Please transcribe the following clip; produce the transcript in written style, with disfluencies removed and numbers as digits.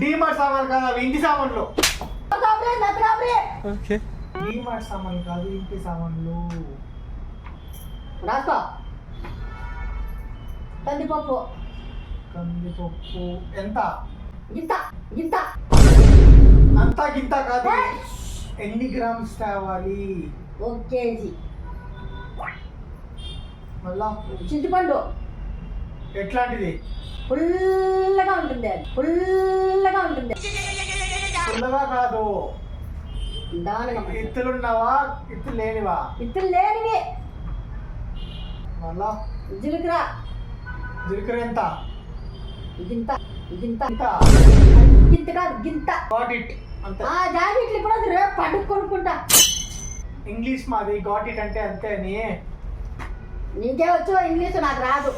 డీమార్ట్ సామాన్లు కాదు అవి ఇంటి సామాన్లు. డీమార్ట్ సామాన్లు కాదు ఇంటి సామాన్లు. రాసుకో. కందిపప్పు. కందిపప్పు ఎంత? గింత గింత. అంతా గింత కాదు. ఎన్ని గ్రామ్స్ తేవాలి? 1 కేజీ. మళ్ళా చింతపండు. ఎట్లాంటిది? ఫుల్గా ఉంటుంది. ఫుల్గా ఉంటుంది. ఫుల్గా కాదు. దానిమ్మ. ఇత్తులున్నావా ఇత్తులు లేనివా? ఇత్తులు లేనివి. మళ్ళా జీలకర్ర. జీలకర్ర ఎంత? గింత గింత ఇంత. గింత కాదు గింత. గాట్ ఇట్ అంతే. జాకెట్లు కూడా రేపు పండుగ కొనుక్కుంటా. ఇంగ్లీష్ మాది గాట్ ఇట్ అంటే అంతే అని. నీకే వచ్చు ఇంగ్లీష్ నాకు రాదు.